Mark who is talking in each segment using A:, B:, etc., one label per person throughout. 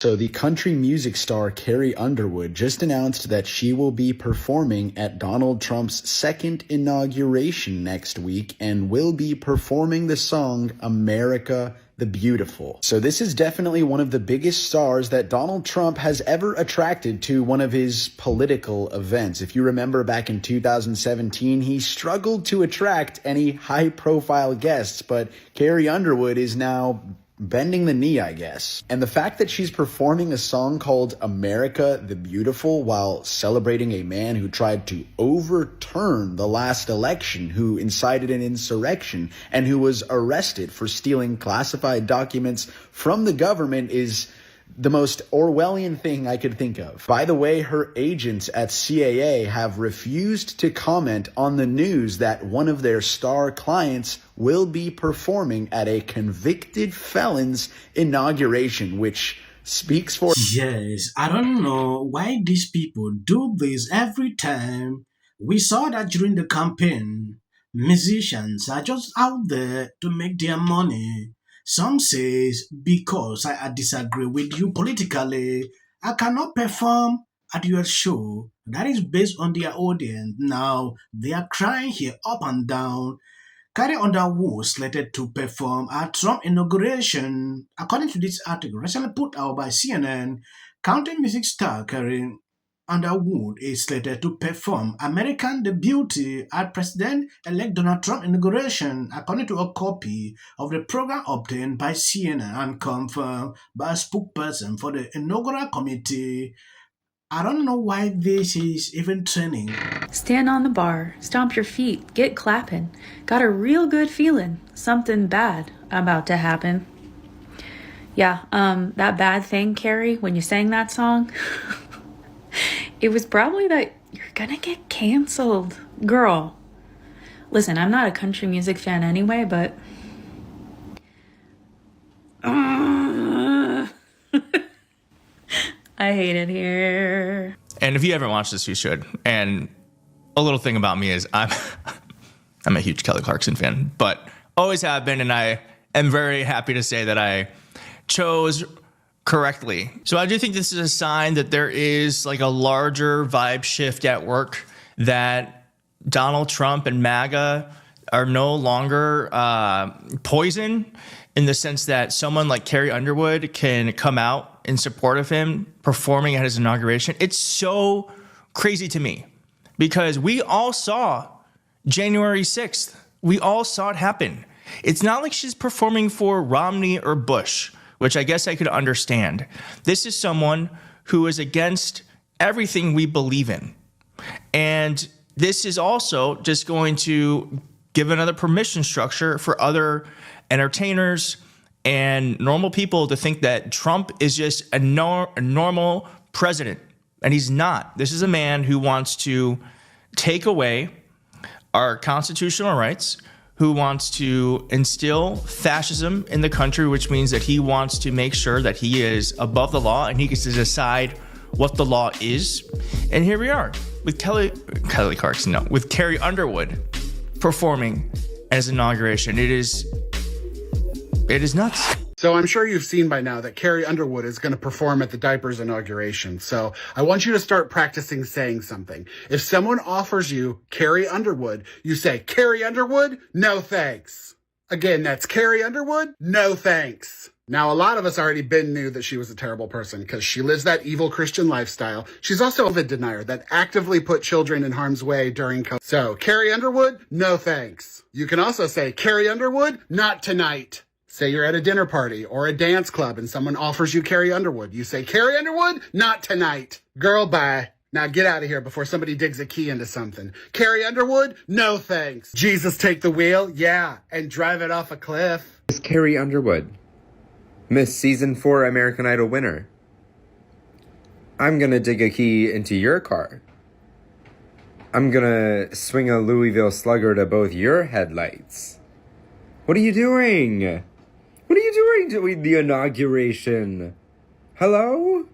A: So the country music star Carrie Underwood just announced that she will be performing at Donald Trump's second inauguration next week and will be performing the song America the Beautiful. So this is definitely one of the biggest stars that Donald Trump has ever attracted to one of his political events. If you remember back in 2017, he struggled to attract any high-profile guests, but Carrie Underwood is now bending the knee, I guess. And the fact that she's performing a song called America the Beautiful while celebrating a man who tried to overturn the last election, who incited an insurrection, and who was arrested for stealing classified documents from the government is the most Orwellian thing I could think of. By the way, her agents at CAA have refused to comment on the news that one of their star clients will be performing at a convicted felon's inauguration, which speaks for...
B: Yes, I don't know why these people do this every time. We saw that during the campaign. Musicians are just out there to make their money. Some says, because I disagree with you politically, I cannot perform at your show. That is based on their audience. Now, they are crying here up and down. Carrie Underwood slated to perform at Trump inauguration. According to this article recently put out by CNN, country music star Carrie Underwood is slated to perform American the Beauty at President-elect Donald Trump inauguration, according to a copy of the program obtained by CNN and confirmed by a spokesperson for the inaugural committee. I don't know why this is even trending.
C: Stand on the bar, stomp your feet, get clapping. Got a real good feeling. Something bad about to happen. Yeah, that bad thing, Carrie, when you sang that song, it was probably that you're gonna get canceled. Girl, listen, I'm not a country music fan anyway, but... I hate it here.
D: And if you haven't watched this, you should. And a little thing about me is I'm a huge Kelly Clarkson fan, but always have been, and I am very happy to say that I chose correctly. So I do think this is a sign that there is like a larger vibe shift at work, that Donald Trump and MAGA are no longer poison, in the sense that someone like Carrie Underwood can come out in support of him performing at his inauguration. It's so crazy to me because we all saw January 6th. We all saw it happen. It's not like she's performing for Romney or Bush, which I guess I could understand. This is someone who is against everything we believe in. And this is also just going to give another permission structure for other entertainers and normal people to think that Trump is just a normal president. And he's not. This is a man who wants to take away our constitutional rights, who wants to instill fascism in the country, which means that he wants to make sure that he is above the law and he gets to decide what the law is. And here we are with Kelly Clarkson, no, with Carrie Underwood performing at his inauguration. It is nuts.
E: So I'm sure you've seen by now that Carrie Underwood is going to perform at the diapers inauguration. So I want you to start practicing saying something. If someone offers you Carrie Underwood, you say, Carrie Underwood? No thanks. Again, that's Carrie Underwood? No thanks. Now, a lot of us already knew that she was a terrible person because she lives that evil Christian lifestyle. She's also a COVID denier that actively put children in harm's way during COVID. So, Carrie Underwood? No thanks. You can also say, Carrie Underwood? Not tonight. Say you're at a dinner party or a dance club and someone offers you Carrie Underwood. You say, Carrie Underwood? Not tonight. Girl, bye. Now get out of here before somebody digs a key into something. Carrie Underwood? No thanks. Jesus take the wheel? Yeah. And drive it off a cliff.
F: Miss Carrie Underwood, Miss Season 4 American Idol winner. I'm gonna dig a key into your car. I'm gonna swing a Louisville Slugger to both your headlights. What are you doing? What are you doing during the inauguration? Hello?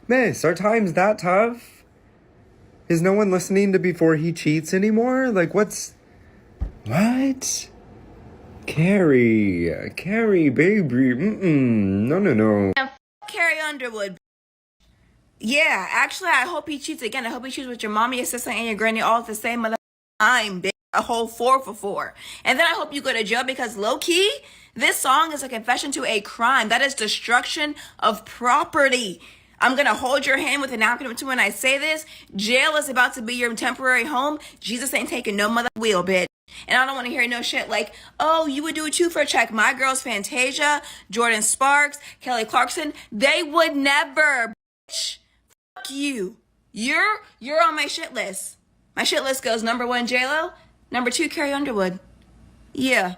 F: Miss, are times that tough? Is no one listening to Before He Cheats anymore? Like, what? Carrie, baby, no.
G: Carrie Underwood. Yeah, actually, I hope he cheats again. I hope he cheats with your mommy, your sister, and your granny all at the same mother time, bitch. A whole 4 for 4. And then I hope you go to jail because low key, this song is a confession to a crime. That is destruction of property. I'm gonna hold your hand with an napkin when I say this. Jail is about to be your temporary home. Jesus ain't taking no mother wheel, bitch. And I don't want to hear no shit like, oh, you would do it too for a check. My girls, Fantasia, Jordan Sparks, Kelly Clarkson, they would never, bitch. Fuck you. You're on my shit list. My shit list goes number 1, J-Lo. Number 2, Carrie Underwood. Yeah.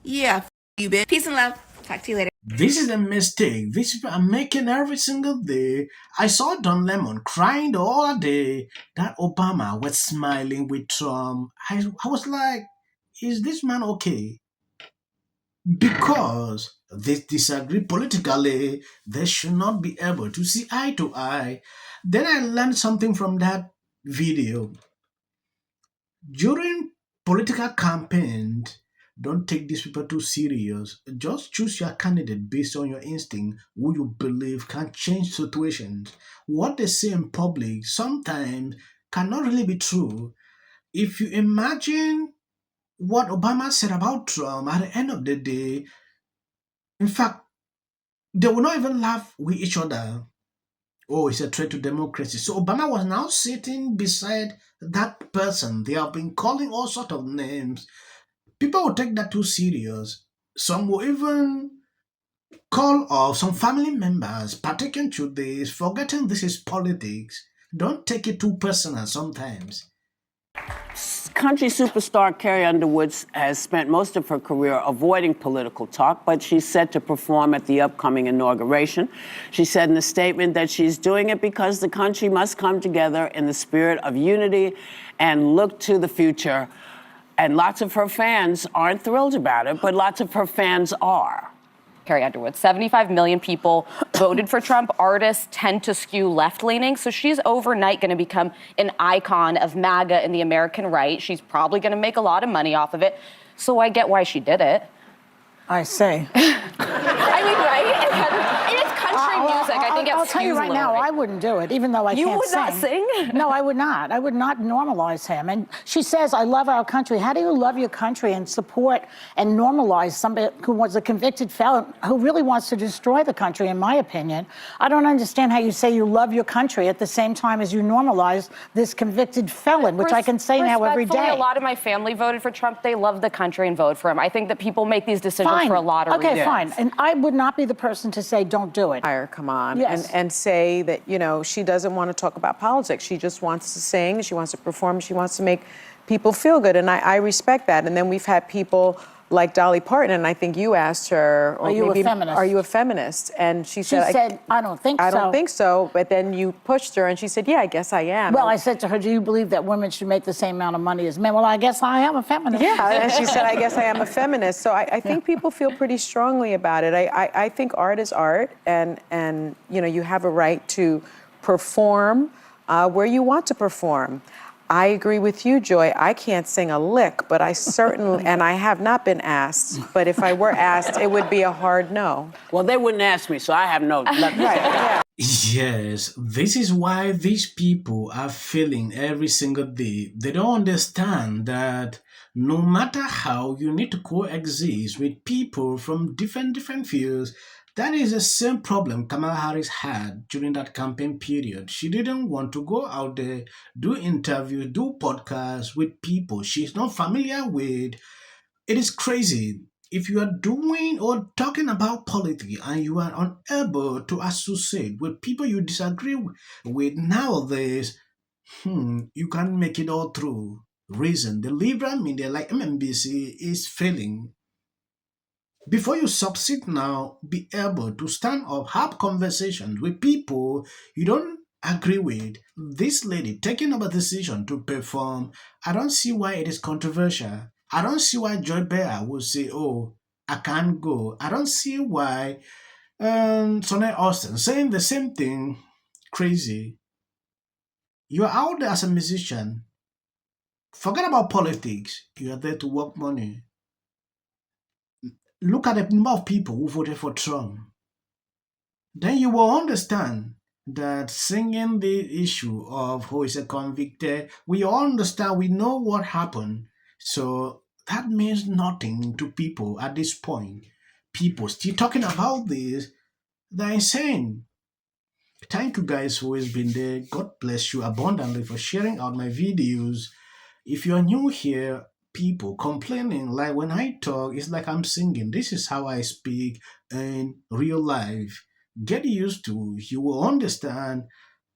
G: F you, bitch. Peace and love. Talk to you later.
B: This is a mistake. These people are making every single day. I saw Don Lemon crying the whole day that Obama was smiling with Trump. I was like, is this man okay? Because they disagree politically, they should not be able to see eye to eye. Then I learned something from that video. During political campaigns, don't take these people too serious. Just choose your candidate based on your instinct, who you believe can change situations. What they say in public sometimes cannot really be true. If you imagine what Obama said about Trump at the end of the day, in fact, they will not even laugh with each other. Oh, it's a threat to democracy. So Obama was now sitting beside that person. They have been calling all sorts of names. People will take that too serious. Some will even call off some family members partaking to this, forgetting this is politics. Don't take it too personal sometimes.
H: Country superstar Carrie Underwood has spent most of her career avoiding political talk, but she's set to perform at the upcoming inauguration. She said in a statement that she's doing it because the country must come together in the spirit of unity and look to the future. And lots of her fans aren't thrilled about it, but lots of her fans are.
I: Carrie Underwood. 75 million people voted for Trump. Artists tend to skew left-leaning, so she's overnight going to become an icon of MAGA and the American right. She's probably going to make a lot of money off of it, so I get why she did it.
J: I say.
I: I mean, right? It is country music. I think
J: I'll tell you right now, I wouldn't do it, even though I can't sing.
I: You would not sing?
J: No, I would not. I would not normalize him. And she says, I love our country. How do you love your country and support and normalize somebody who was a convicted felon who really wants to destroy the country, in my opinion? I don't understand how you say you love your country at the same time as you normalize this convicted felon, which I can say now every day.
I: A lot of my family voted for Trump. They love the country and vote for him. I think that people make these decisions for a lot of reasons.
J: Okay, fine. And I would not be the person to say, don't do it.
K: Come on,
J: yes.
K: and say that, you know, she doesn't want to talk about politics. She just wants to sing, she wants to perform, she wants to make people feel good. And I respect that. And then we've had people like Dolly Parton, and I think you asked her, or
J: are you
K: maybe,
J: a feminist?
K: Are you a feminist? And she said,
J: I don't think so.
K: I don't think so. But then you pushed her, and she said, yeah, I guess I am.
J: Well, I said to her, do you believe that women should make the same amount of money as men? Well, I guess I am a feminist.
K: Yeah, and she said, I guess I am a feminist. So I think people feel pretty strongly about it. I think art is art, and you know, you have a right to perform where you want to perform. I agree with you, Joy. I can't sing a lick, but I certainly, and I have not been asked, but if I were asked, it would be a hard no.
H: Well, they wouldn't ask me, so I have no...
K: Right, yeah.
B: Yes, this is why these people are failing every single day. They don't understand that no matter how, you need to coexist with people from different fields. That is the same problem Kamala Harris had during that campaign period. She didn't want to go out there, do interviews, do podcasts with people she's not familiar with. It is crazy. If you are doing or talking about politics and you are unable to associate with people you disagree with nowadays, you can't make it all through. Reason, the liberal media like MMBC is failing. Before you succeed now, be able to stand up, have conversations with people you don't agree with. This lady taking up a decision to perform, I don't see why it is controversial. I don't see why Joy Bear would say, oh, I can't go. I don't see why Sonny Austin saying the same thing, crazy. You're out there as a musician. Forget about politics. You are there to work money. Look at the number of people who voted for Trump. then you will understand that singing the issue of who is a convicted, we all understand, we know what happened. So that means nothing to people at this point. People still talking about this, they're insane. Thank you guys who has been there. God bless you abundantly for sharing out my videos. If you're new here, people complaining like when I talk, it's like I'm singing. This is how I speak in real life. Get used to. You will understand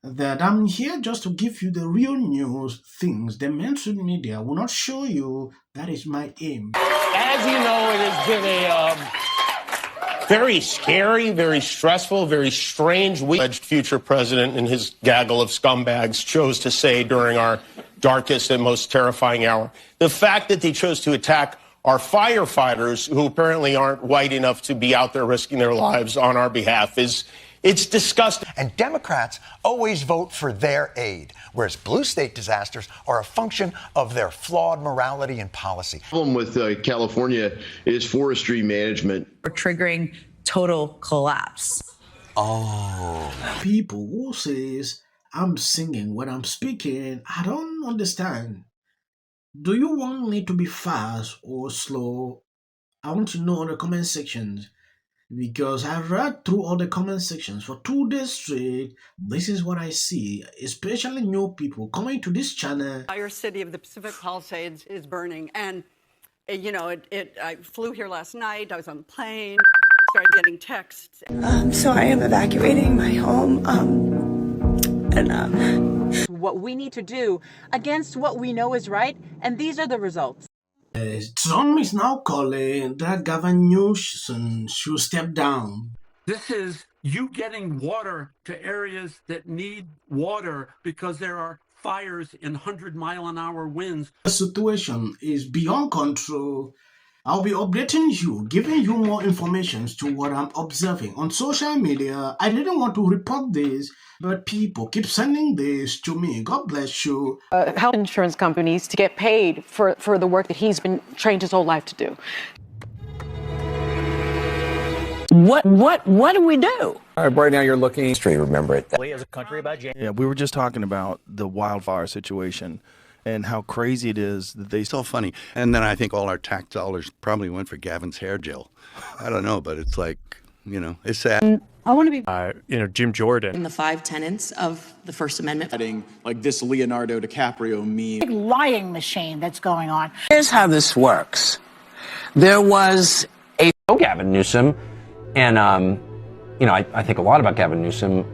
B: that I'm here just to give you the real news things. The mainstream media will not show you. That is my aim.
L: As you know, it has been a very scary, very stressful, very strange week. Alleged future president and his gaggle of scumbags chose to say during our darkest and most terrifying hour. The fact that they chose to attack our firefighters, who apparently aren't white enough to be out there risking their lives on our behalf, it's disgusting.
M: And Democrats always vote for their aid, whereas blue state disasters are a function of their flawed morality and policy.
N: The problem with California is forestry management.
O: We're triggering total collapse.
M: Oh.
B: People who says I'm singing when I'm speaking, I don't understand. Do you want me to be fast or slow? I want to know in the comment sections. Because I read through all the comment sections for 2 days straight. This is what I see, especially new people coming to this channel.
P: Our city of the Pacific Palisades is burning, and I flew here last night. I was on the plane, started getting texts.
Q: So I am evacuating my home.
R: What we need to do against what we know is right, and these are the results.
B: Trump is now calling that Governor Newsom should step down.
S: This is you getting water to areas that need water because there are fires in 100-mile-an-hour winds.
B: The situation is beyond control. I'll be updating you, giving you more information to what I'm observing on social media. I didn't want to report this, but people keep sending this to me. God bless you.
R: Health insurance companies to get paid for the work that he's been trained his whole life to do.
H: What do we do?
F: Right now you're looking history, remember it.
T: As a country about yeah, we were just talking about the wildfire situation and how crazy it is that they
U: still funny. And then I think all our tax dollars probably went for Gavin's hair gel. I don't know, but it's like, it's sad.
R: I want to be
T: Jim Jordan.
Q: In the 5 tenets of the First Amendment.
V: Like this Leonardo DiCaprio meme.
J: Big lying machine that's going on.
H: Here's how this works. There was
W: Gavin Newsom, and I think a lot about Gavin Newsom.